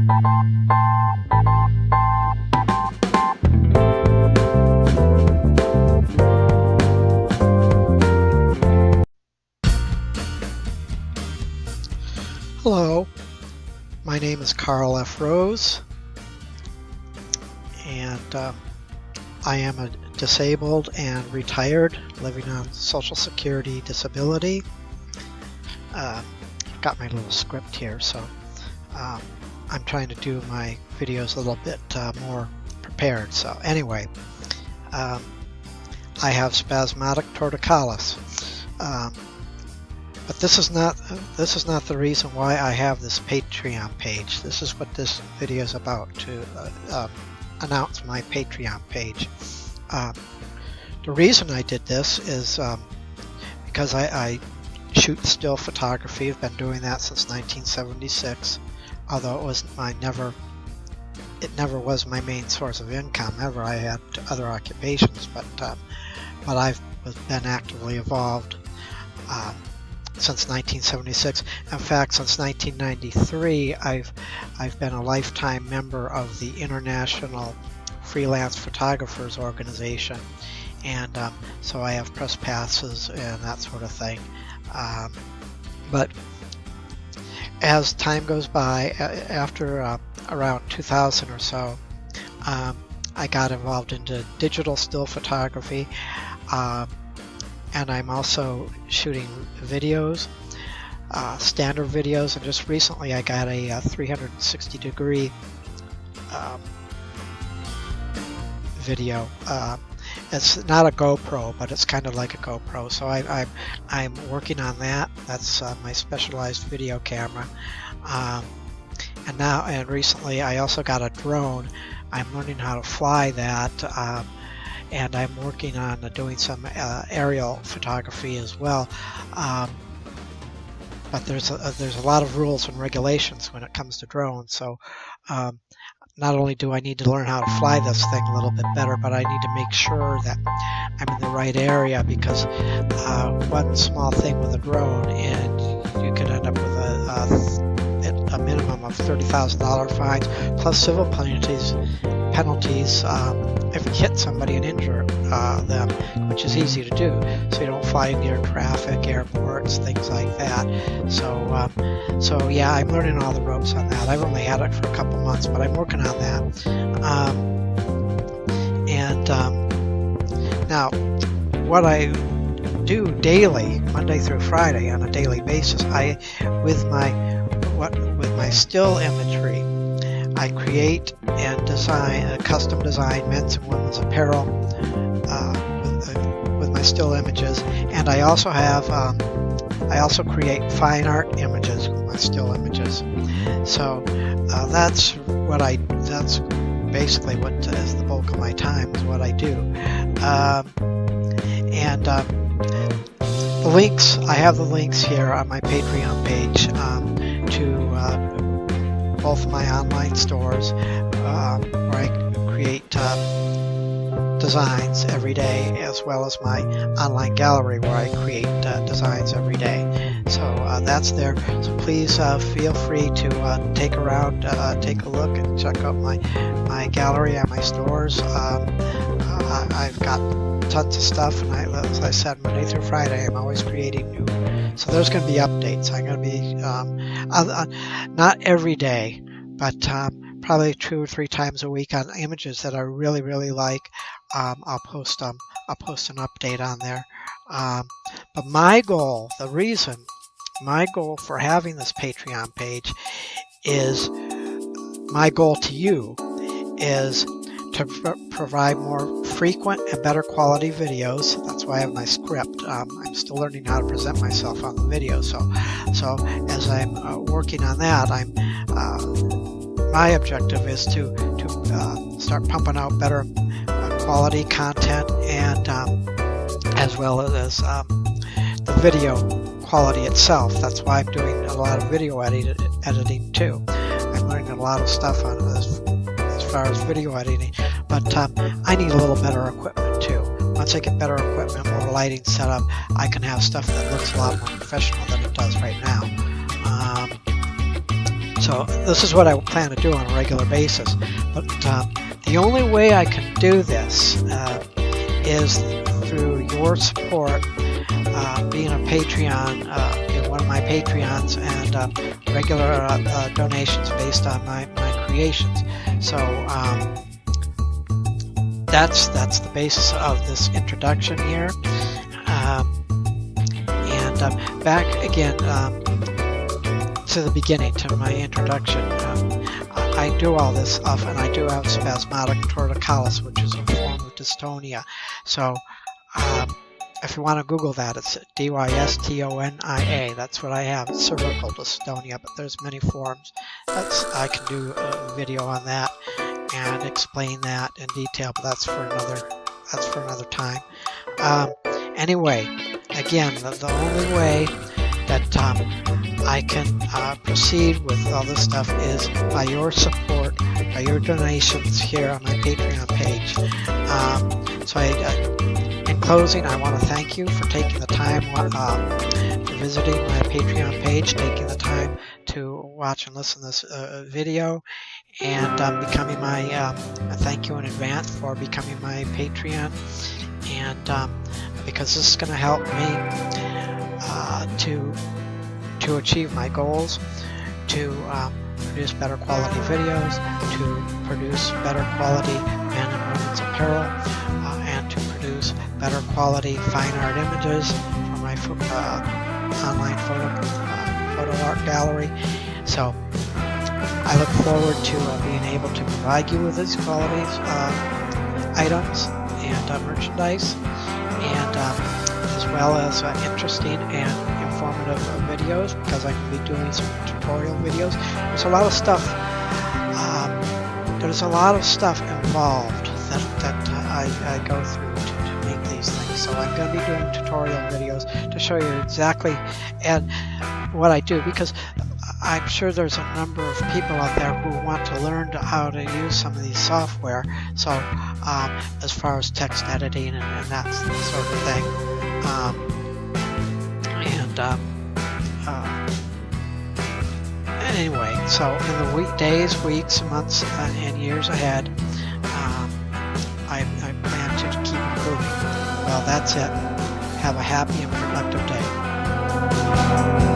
Hello, my name is Karl F. Rose, and I am a disabled and retired living on Social Security disability. I've got my little script here, so I'm trying to do my videos a little bit more prepared. So anyway, I have spasmodic torticollis. But this is not the reason why I have this Patreon page. This is what this video is about, to announce my Patreon page. The reason I did this is because I shoot still photography. I've been doing that since 1976, although it never was my main source of income ever. I had other occupations, but I've been actively involved since 1976. In fact, since 1993, I've been a lifetime member of the International Freelance Photographers Organization, and so I have press passes and that sort of thing. But as time goes by, after around 2000 or so, I got involved into digital still photography. And I'm also shooting videos, standard videos, and just recently I got a 360-degree video. It's not a GoPro, but it's kind of like a GoPro. So I'm working on that. That's my specialized video camera. And recently I also got a drone. I'm learning how to fly that. And I'm working on doing some aerial photography as well. But there's a lot of rules and regulations when it comes to drones. So not only do I need to learn how to fly this thing a little bit better, but I need to make sure that I'm in the right area, because one small thing with a drone and you can end up with a minimum of $30,000 fines plus civil penalties if you hit somebody and injure them, which is easy to do. So you don't fly near traffic, airports, things like that. So yeah, I'm learning all the ropes on that. I've only had it for a couple months, but I'm working on that. Now, what I do daily, Monday through Friday, on a daily basis, with my still imagery, I create and design custom design men's and women's apparel with my still images, and I also have I also create fine art images with my still images. So that's basically what is the bulk of my time, is what I do. The links, I have the links here on my Patreon page to both my online stores where I create designs every day, as well as my online gallery where I create designs every day. So that's there. So please feel free to take a look and check out my gallery and my stores. I've got tons of stuff, and as I said, Monday through Friday I'm always creating new. So there's going to be updates. I'm going to be not every day, but probably 2 or 3 times a week on images that I really, really like. I'll post an update on there. But my goal for having this Patreon page is, my goal to you is to provide more frequent and better quality videos. That's why I have my script. I'm still learning how to present myself on the video. So as I'm working on that, my objective is to start pumping out better quality content, and as well as the video quality itself. That's why I'm doing a lot of video editing too. I'm learning a lot of stuff on as far as video editing, but I need a little better equipment too. Once I get better equipment, more lighting set up, I can have stuff that looks a lot more professional than it does right now. So this is what I plan to do on a regular basis. But the only way I can do this is through your support, being a Patreon, being one of my Patreons, and regular donations based on my creations. So that's the basis of this introduction here. And back again to the beginning, to my introduction. I do all this stuff, and I do have spasmodic torticollis, which is a form of dystonia. So if you want to Google that, it's dystonia. That's what I have. It's cervical dystonia, but there's many forms. I can do a video on that and explain that in detail, but that's for another time. Anyway, again, the only way that I can proceed with all this stuff is by your support, by your donations here on my Patreon page. So in closing, I want to thank you for taking the time, for visiting my Patreon page, taking the time to watch and listen to this video, and becoming my, thank you in advance for becoming my Patreon, and because this is going to help me to achieve my goals, to produce better quality videos, to produce better quality men and women's apparel, and to produce better quality fine art images for my online photo art gallery. So I look forward to being able to provide you with these quality items and merchandise, and as well as interesting and informative videos, because I can be doing some tutorial videos. There's a lot of stuff. There's a lot of stuff involved that I go through to make these things. So I'm going to be doing tutorial videos to show you exactly and what I do, because I'm sure there's a number of people out there who want to learn how to use some of these software. So as far as text editing and that sort of thing. Anyway, so in the days, weeks, months, and years ahead, I plan to keep improving. Well, that's it. Have a happy and productive day.